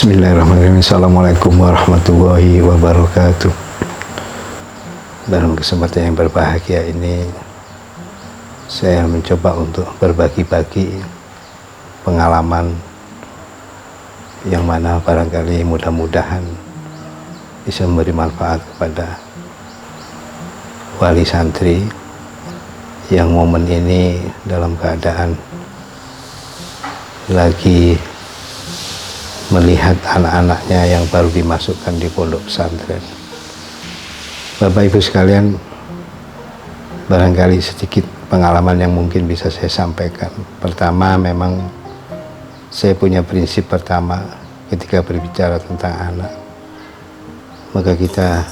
Bismillahirrahmanirrahim. Assalamualaikum warahmatullahi wabarakatuh. Dalam kesempatan yang berbahagia ini, saya mencoba untuk berbagi-bagi pengalaman yang mana barangkali mudah-mudahan bisa memberi manfaat kepada wali santri yang momen ini dalam keadaan lagi melihat anak-anaknya yang baru dimasukkan di pondok pesantren. Bapak Ibu sekalian, barangkali sedikit pengalaman yang mungkin bisa saya sampaikan. Pertama, memang saya punya prinsip pertama ketika berbicara tentang anak, maka kita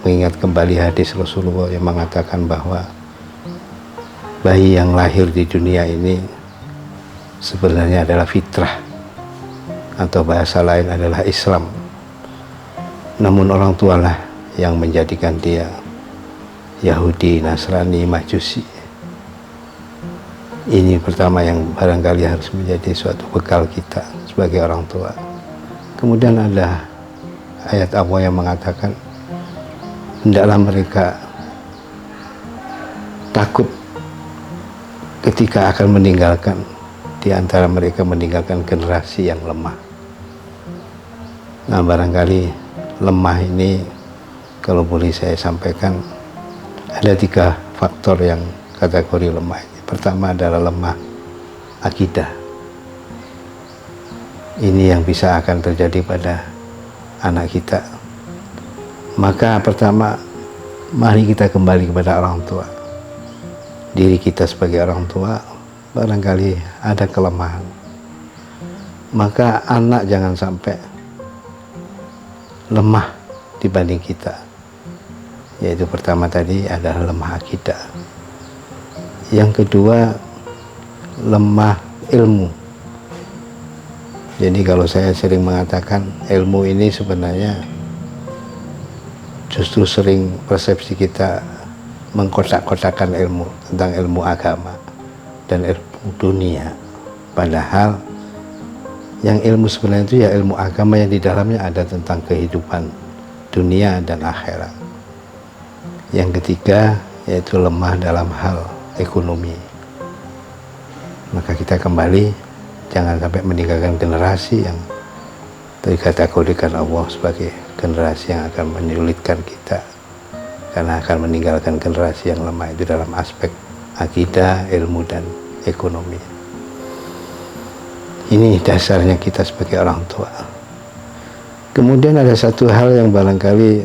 mengingat kembali hadis Rasulullah yang mengatakan bahwa bayi yang lahir di dunia ini sebenarnya adalah fitrah, atau bahasa lain adalah Islam. Namun orang tualah yang menjadikan dia Yahudi, Nasrani, Majusi. Ini pertama yang barangkali harus menjadi suatu bekal kita sebagai orang tua. Kemudian ada ayat Allah yang mengatakan, hendaklah mereka takut ketika akan meninggalkan, di antara mereka meninggalkan generasi yang lemah. Nah, barangkali lemah ini, kalau boleh saya sampaikan, ada 3 faktor yang kategori lemah ini. Pertama adalah lemah akidah. Ini yang bisa akan terjadi pada anak kita. Maka pertama, mari kita kembali kepada orang tua. Diri kita sebagai orang tua barangkali ada kelemahan, maka anak jangan sampai lemah dibanding kita. Yaitu pertama tadi adalah lemah akidah. Yang kedua, lemah ilmu. Jadi kalau saya sering mengatakan ilmu ini sebenarnya justru sering persepsi kita mengkotak-kotakan ilmu tentang ilmu agama dan ilmu dunia, padahal yang ilmu sebenarnya itu ya ilmu agama yang di dalamnya ada tentang kehidupan dunia dan akhirat. Yang ketiga yaitu lemah dalam hal ekonomi. Maka kita kembali, jangan sampai meninggalkan generasi yang dikategorikan Allah sebagai generasi yang akan menyulitkan kita, karena akan meninggalkan generasi yang lemah itu dalam aspek akidah, ilmu, dan ekonomi. Ini dasarnya kita sebagai orang tua. Kemudian ada satu hal yang barangkali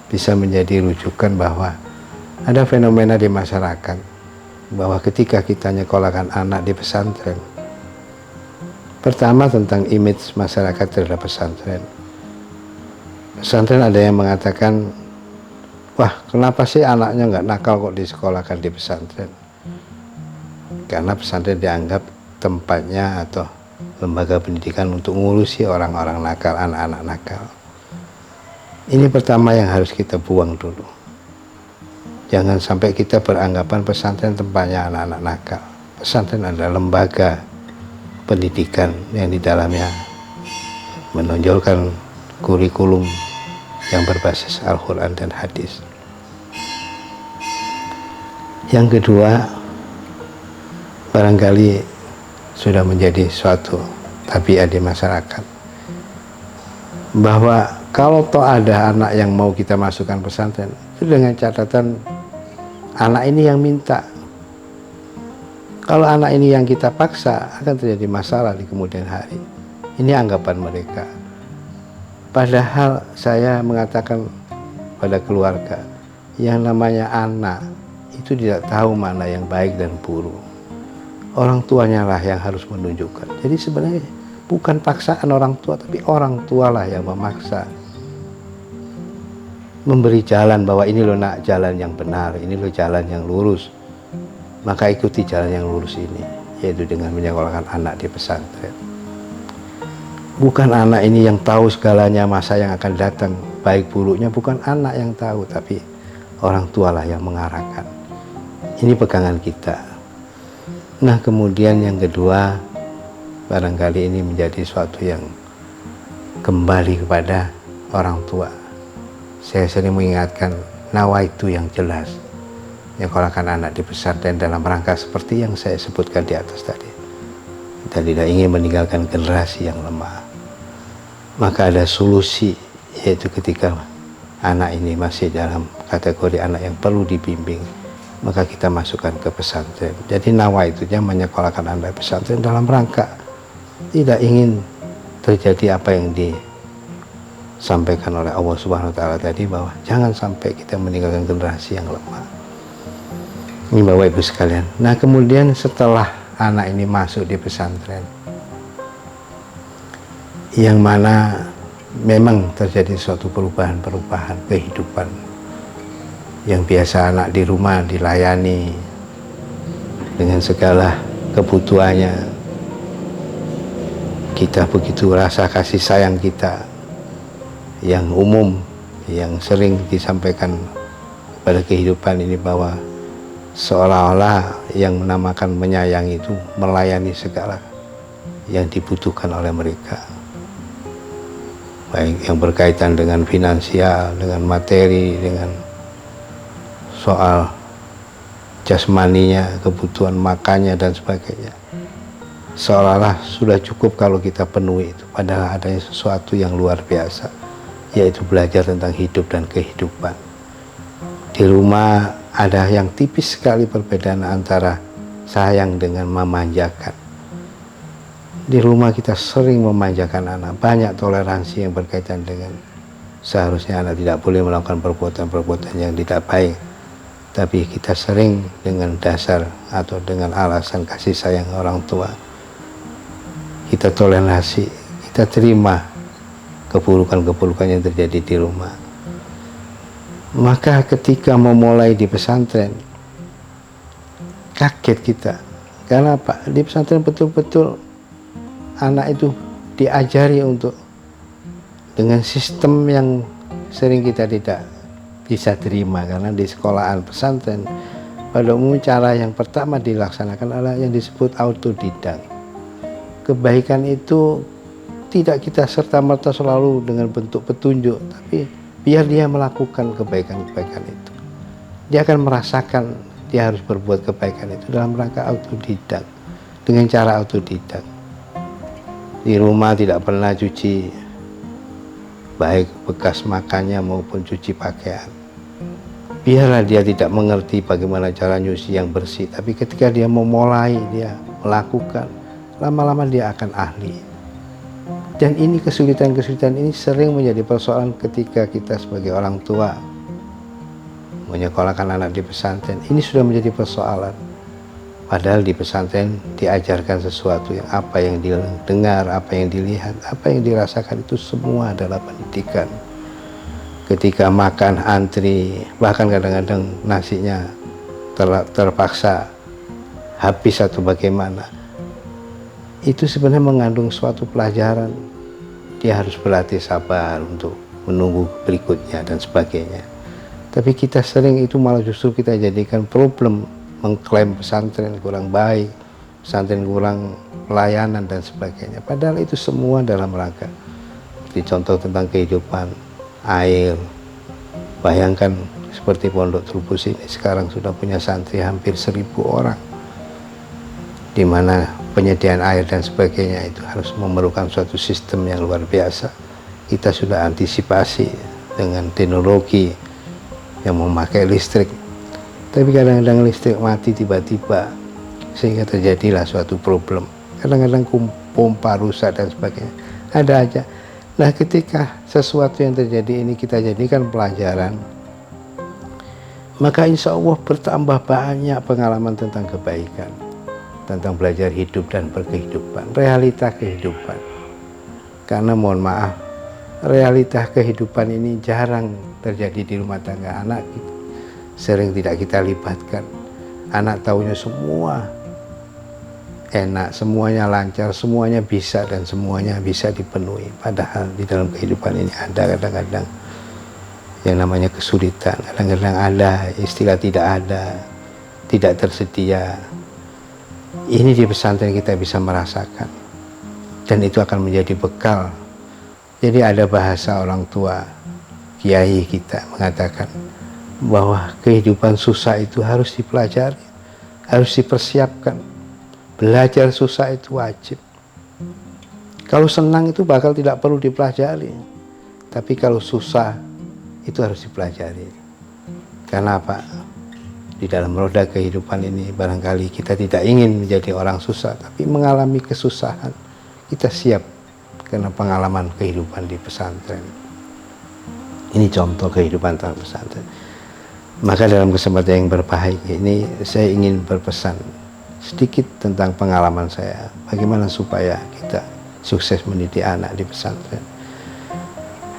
bisa menjadi rujukan, bahwa ada fenomena di masyarakat bahwa ketika kita nyekolahkan anak di pesantren, pertama tentang image masyarakat terhadap pesantren. Pesantren ada yang mengatakan, wah, kenapa sih anaknya nggak nakal kok disekolahkan di pesantren? Karena pesantren dianggap tempatnya atau lembaga pendidikan untuk mengurusi orang-orang nakal, anak-anak nakal. Ini pertama yang harus kita buang dulu. Jangan sampai kita beranggapan pesantren tempatnya anak-anak nakal. Pesantren adalah lembaga pendidikan yang di dalamnya menonjolkan kurikulum yang berbasis Al-Quran dan hadis. Yang kedua, barangkali sudah menjadi suatu tabiat di masyarakat, bahwa kalau toh ada anak yang mau kita masukkan pesantren, itu dengan catatan anak ini yang minta. Kalau anak ini yang kita paksa, akan terjadi masalah di kemudian hari. Ini anggapan mereka. Padahal saya mengatakan pada keluarga, yang namanya anak itu tidak tahu mana yang baik dan buruk. Orang tuanya lah yang harus menunjukkan. Jadi sebenarnya bukan paksaan orang tua, tapi orang tualah yang memaksa, memberi jalan bahwa ini loh nak, jalan yang benar, ini loh jalan yang lurus, maka ikuti jalan yang lurus ini, yaitu dengan menyekolahkan anak di pesantren. Bukan anak ini yang tahu segalanya masa yang akan datang, baik buruknya, bukan anak yang tahu, tapi orang tualah yang mengarahkan. Ini pegangan kita. Nah, kemudian yang kedua, barangkali ini menjadi suatu yang kembali kepada orang tua. Saya sering mengingatkan nawaitu yang jelas, menyekolahkan anak di pesantren dalam rangka seperti yang saya sebutkan di atas tadi. Kita tidak ingin meninggalkan generasi yang lemah. Maka ada solusi, yaitu ketika anak ini masih dalam kategori anak yang perlu dibimbing, maka kita masukkan ke pesantren. Jadi nawaitunya menyekolahkan anak di pesantren dalam rangka tidak ingin terjadi apa yang disampaikan oleh Allah Subhanahu wa Ta'ala tadi, bahwa jangan sampai kita meninggalkan generasi yang lemah. Ini Bapak Ibu sekalian. Nah, kemudian setelah anak ini masuk di pesantren, yang mana memang terjadi suatu perubahan kehidupan. Yang biasa anak di rumah dilayani dengan segala kebutuhannya, kita begitu rasa kasih sayang kita yang umum, yang sering disampaikan pada kehidupan ini, bahwa seolah-olah yang menamakan menyayangi itu melayani segala yang dibutuhkan oleh mereka, baik yang berkaitan dengan finansial, dengan materi, dengan soal jasmaninya, kebutuhan makannya dan sebagainya. Seolah-olah sudah cukup kalau kita penuhi itu, padahal adanya sesuatu yang luar biasa, yaitu belajar tentang hidup dan kehidupan. Di rumah ada yang tipis sekali perbedaan antara sayang dengan memanjakan. Di rumah kita sering memanjakan anak, banyak toleransi yang berkaitan dengan seharusnya anak tidak boleh melakukan perbuatan-perbuatan yang tidak baik, tapi kita sering dengan dasar atau dengan alasan kasih sayang orang tua, kita toleransi, kita terima keburukan-keburukan yang terjadi di rumah. Maka ketika memulai di pesantren, kaget kita. Karena apa? Di pesantren betul-betul anak itu diajari untuk dengan sistem yang sering kita tidak bisa terima, karena di sekolahan pesantren pada umumnya cara yang pertama dilaksanakan adalah yang disebut autodidak. Kebaikan itu tidak kita serta-merta selalu dengan bentuk petunjuk, tapi biar dia melakukan kebaikan-kebaikan itu, dia akan merasakan dia harus berbuat kebaikan itu dalam rangka autodidak, dengan cara autodidak. Di rumah tidak pernah cuci baik bekas makannya maupun cuci pakaian. Biarlah dia tidak mengerti bagaimana cara nyuci yang bersih, tapi ketika dia memulai, dia melakukan, lama-lama dia akan ahli. Dan ini kesulitan-kesulitan ini sering menjadi persoalan ketika kita sebagai orang tua menyekolahkan anak di pesantren. Ini sudah menjadi persoalan. Padahal di pesantren diajarkan sesuatu yang apa yang didengar, apa yang dilihat, apa yang dirasakan itu semua adalah pendidikan. Ketika makan antri, bahkan kadang-kadang nasinya terpaksa habis atau bagaimana, itu sebenarnya mengandung suatu pelajaran. Dia harus berlatih sabar untuk menunggu berikutnya dan sebagainya. Tapi kita sering itu malah justru kita jadikan problem, mengklaim pesantren kurang baik, pesantren kurang pelayanan dan sebagainya. Padahal itu semua dalam rangka, seperti contoh tentang kehidupan air. Bayangkan seperti Pondok Trubus ini sekarang sudah punya santri hampir 1.000 orang, di mana penyediaan air dan sebagainya itu harus memerlukan suatu sistem yang luar biasa. Kita sudah antisipasi dengan teknologi yang memakai listrik, tapi kadang-kadang listrik mati tiba-tiba sehingga terjadilah suatu problem. Kadang-kadang pompa rusak dan sebagainya, ada aja. Nah, ketika sesuatu yang terjadi ini kita jadikan pelajaran, maka insya Allah bertambah banyak pengalaman tentang kebaikan, tentang belajar hidup dan berkehidupan, realita kehidupan. Karena mohon maaf, realita kehidupan ini jarang terjadi di rumah tangga anak kita. Sering tidak kita libatkan. Anak taunya semua enak, semuanya lancar, semuanya bisa dan semuanya bisa dipenuhi. Padahal di dalam kehidupan ini ada kadang-kadang yang namanya kesulitan, kadang-kadang ada istilah tidak ada, tidak tersedia. Ini di pesantren kita bisa merasakan, dan itu akan menjadi bekal Jadi ada bahasa orang tua, kiai kita mengatakan bahwa kehidupan susah itu harus dipelajari, harus dipersiapkan. Belajar susah itu wajib. Kalau senang itu bakal tidak perlu dipelajari, tapi kalau susah itu harus dipelajari. Karena apa? Di dalam roda kehidupan ini barangkali kita tidak ingin menjadi orang susah, tapi mengalami kesusahan. Kita siap karena pengalaman kehidupan di pesantren. Ini contoh kehidupan dalam pesantren. Maka dalam kesempatan yang berbahagia ini saya ingin berpesan sedikit tentang pengalaman saya, bagaimana supaya kita sukses mendidik anak di pesantren.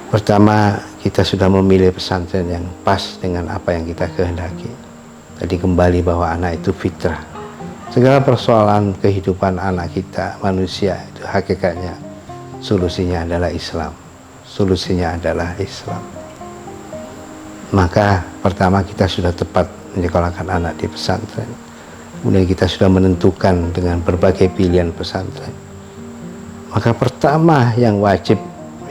Pertama, kita sudah memilih pesantren yang pas dengan apa yang kita kehendaki. Tadi kembali bahwa anak itu fitrah. Segala persoalan kehidupan anak kita, manusia itu hakikatnya solusinya adalah Islam. Solusinya adalah Islam. Maka pertama kita sudah tepat menyekolahkan anak di pesantren. Kemudian kita sudah menentukan dengan berbagai pilihan pesantren. Maka pertama yang wajib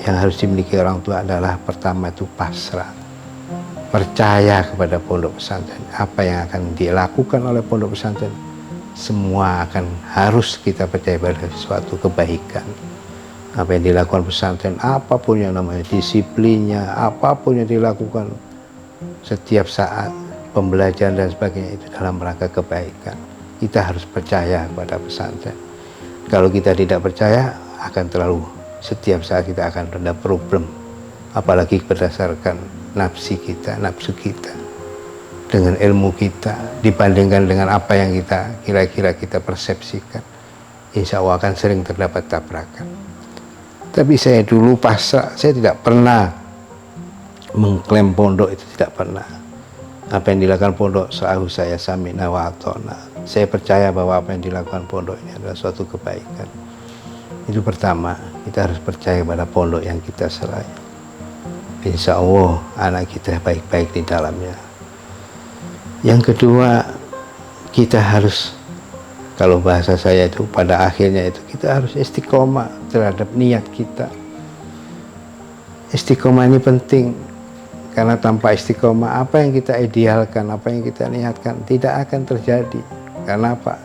yang harus dimiliki orang tua adalah pertama itu pasrah. Percaya kepada pondok pesantren. Apa yang akan dilakukan oleh pondok pesantren, semua akan harus kita percaya pada suatu kebaikan. Apa yang dilakukan pesantren, apapun yang namanya disiplinnya, apapun yang dilakukan setiap saat, pembelajaran dan sebagainya itu dalam rangka kebaikan. Kita harus percaya kepada pesantren. Kalau kita tidak percaya, akan terlalu setiap saat kita akan ada problem, apalagi berdasarkan nafsu kita dengan ilmu kita dibandingkan dengan apa yang kita kira-kira kita persepsikan, insya Allah akan sering terdapat tabrakan. Tapi saya dulu pasrah, saya tidak pernah mengklaim pondok, itu tidak pernah. Apa yang dilakukan pondok sa'ahu saya sami'na wa ata'na. Saya percaya bahwa apa yang dilakukan pondok ini adalah suatu kebaikan. Itu pertama, kita harus percaya pada pondok yang kita serai. Insya Allah anak kita baik-baik di dalamnya. Yang kedua, kita harus, kalau bahasa saya itu pada akhirnya itu kita harus istiqomah terhadap niat kita. Istiqomah ini penting, karena tanpa istiqomah apa yang kita idealkan, apa yang kita niatkan tidak akan terjadi. Karena apa?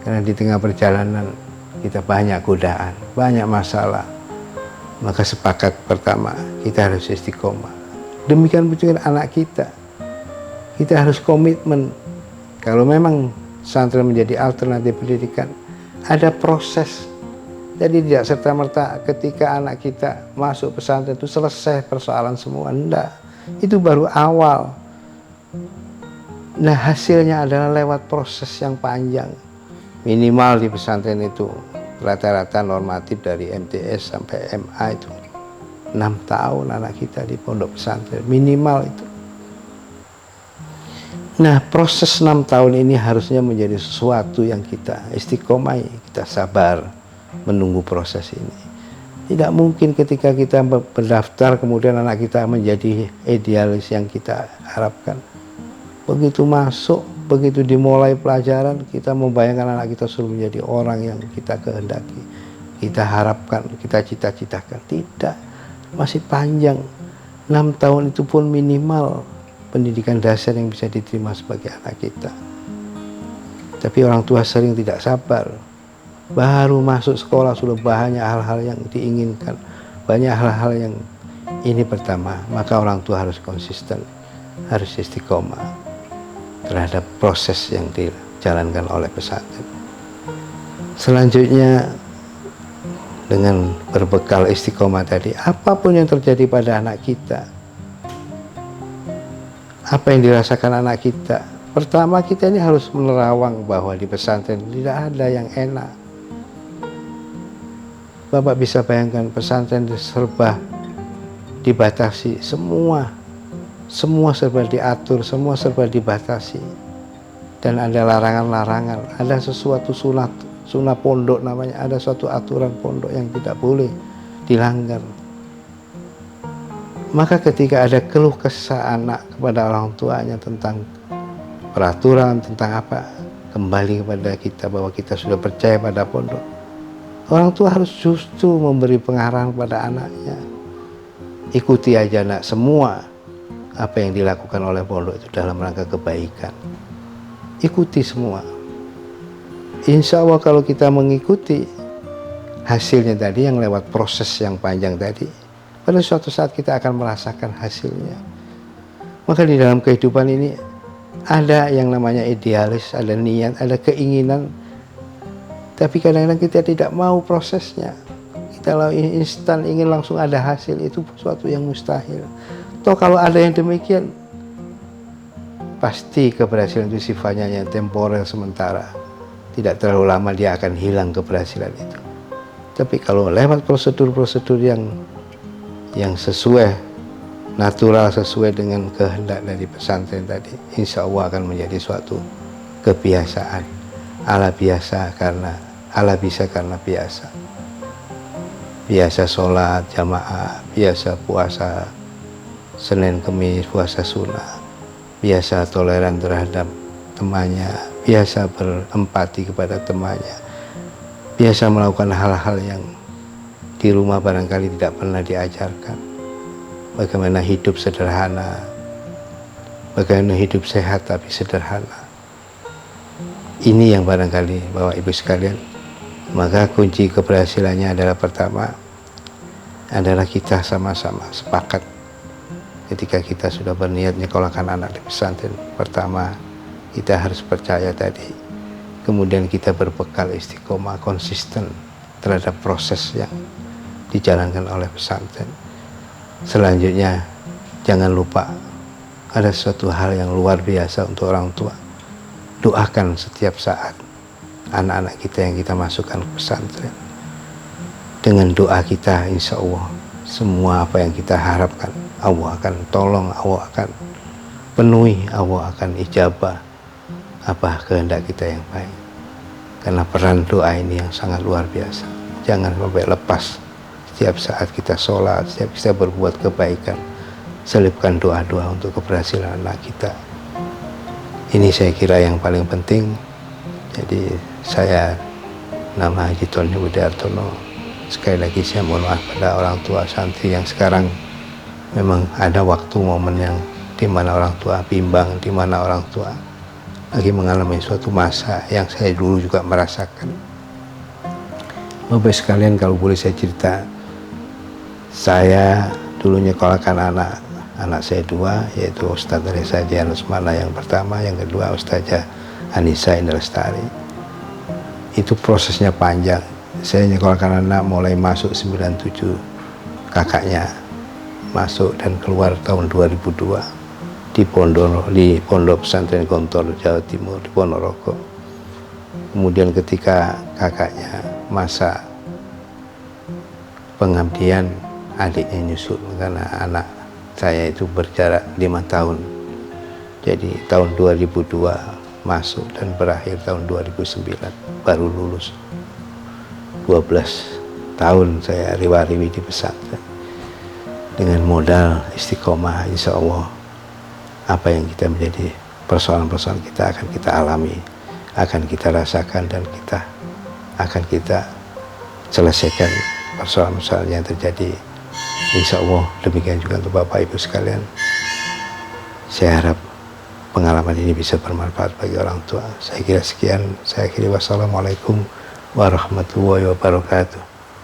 Karena di tengah perjalanan kita banyak godaan, banyak masalah. Maka sepakat pertama, kita harus istiqomah. Demikian juga anak kita. Kita harus komitmen. Kalau memang pesantren menjadi alternatif pendidikan, ada proses. Jadi tidak serta-merta ketika anak kita masuk pesantren itu selesai persoalan semua. Enggak. Itu baru awal. Nah, hasilnya adalah lewat proses yang panjang. Minimal di pesantren itu rata-rata normatif dari MTS sampai MA itu 6 tahun anak kita di pondok pesantren, minimal itu. Nah, proses 6 tahun ini harusnya menjadi sesuatu yang kita istiqomai, kita sabar menunggu proses ini. Tidak mungkin ketika kita berdaftar kemudian anak kita menjadi idealis yang kita harapkan. Begitu masuk, begitu dimulai pelajaran, kita membayangkan anak kita suruh menjadi orang yang kita kehendaki, kita harapkan, kita cita-citakan. Tidak, masih panjang. 6 tahun itu pun minimal pendidikan dasar yang bisa diterima sebagai anak kita. Tapi orang tua sering tidak sabar. Baru masuk sekolah sudah banyak hal-hal yang diinginkan, banyak hal-hal yang ini pertama. Maka orang tua harus konsisten, harus istiqomah terhadap proses yang dijalankan oleh pesantren. Selanjutnya, dengan berbekal istiqomah tadi, apapun yang terjadi pada anak kita, apa yang dirasakan anak kita, pertama kita ini harus menerawang bahwa di pesantren tidak ada yang enak. Bapak bisa bayangkan pesantren serba dibatasi, semua serba diatur, semua serba dibatasi, dan ada larangan-larangan, ada sesuatu sunah pondok namanya, ada suatu aturan pondok yang tidak boleh dilanggar. Maka ketika ada keluh kesah anak kepada orang tuanya tentang peraturan, tentang apa, kembali kepada kita bahwa kita sudah percaya pada pondok. Orang tua harus justru memberi pengarahan kepada anaknya. Ikuti aja nak, semua apa yang dilakukan oleh pondok itu dalam rangka kebaikan. Ikuti semua. Insya Allah kalau kita mengikuti hasilnya tadi, yang lewat proses yang panjang tadi, pada suatu saat kita akan merasakan hasilnya. Maka di dalam kehidupan ini ada yang namanya idealis, ada niat, ada keinginan, tapi kadang-kadang kita tidak mau prosesnya. Kita instan ingin langsung ada hasil, itu sesuatu yang mustahil. Toh kalau ada yang demikian, pasti keberhasilan itu sifatnya yang temporer, sementara. Tidak terlalu lama dia akan hilang keberhasilan itu. Tapi kalau lewat prosedur-prosedur yang sesuai, natural, sesuai dengan kehendak dari pesantren tadi, insya Allah akan menjadi suatu kebiasaan. Allah bisa karena biasa. Biasa sholat jamaah, biasa puasa Senin Kemis, puasa sunnah, biasa toleran terhadap temannya, biasa berempati kepada temannya, biasa melakukan hal-hal yang di rumah barangkali tidak pernah diajarkan. Bagaimana hidup sederhana, bagaimana hidup sehat tapi sederhana. Ini yang barangkali Bapak Ibu sekalian, maka kunci keberhasilannya adalah pertama adalah kita sama-sama sepakat. Ketika kita sudah berniat nyekolahkan anak di pesantren, pertama kita harus percaya tadi, kemudian kita berbekal istiqomah, konsisten terhadap proses yang dijalankan oleh pesantren. Selanjutnya jangan lupa ada suatu hal yang luar biasa untuk orang tua. Doakan setiap saat anak-anak kita yang kita masukkan ke pesantren. Dengan doa kita, insya Allah semua apa yang kita harapkan Allah akan tolong, Allah akan penuhi, Allah akan ijabah apa kehendak kita yang baik. Karena peran doa ini yang sangat luar biasa. Jangan sampai lepas. Setiap saat kita sholat, setiap kita berbuat kebaikan, selipkan doa-doa untuk keberhasilan anak kita. Ini saya kira yang paling penting. Jadi saya, nama Haji Tony Widartono, sekali lagi saya mohon maaf pada orang tua santri yang sekarang memang ada waktu momen yang dimana orang tua bimbang, dimana orang tua lagi mengalami suatu masa yang saya dulu juga merasakan. Bapak sekalian, kalau boleh saya cerita, saya dulu nyekolahkan anak saya dua, yaitu Ustadz Reza Jian Usmana yang pertama, yang kedua Ustazah Anissa Indah Lestari. Itu prosesnya panjang. Saya nyekolahkan anak mulai masuk 97, kakaknya masuk dan keluar tahun 2002 di Pondok Pesantren Gontor Jawa Timur di Ponorogo. Kemudian ketika kakaknya masa pengabdian, adiknya nyusul karena anak saya itu berjarak 5 tahun. Jadi tahun 2002 masuk dan berakhir tahun 2009 baru lulus. 12 tahun saya riwa-riwi di pesantren. Dengan modal istiqomah, insya Allah apa yang kita menjadi persoalan-persoalan kita akan kita alami, akan kita rasakan, dan akan kita selesaikan persoalan-persoalan yang terjadi. Insya Allah demikian juga untuk Bapak Ibu sekalian. Saya harap pengalaman ini bisa bermanfaat bagi orang tua. Saya kira sekian. Saya akhiri, wassalamualaikum warahmatullahi wabarakatuh.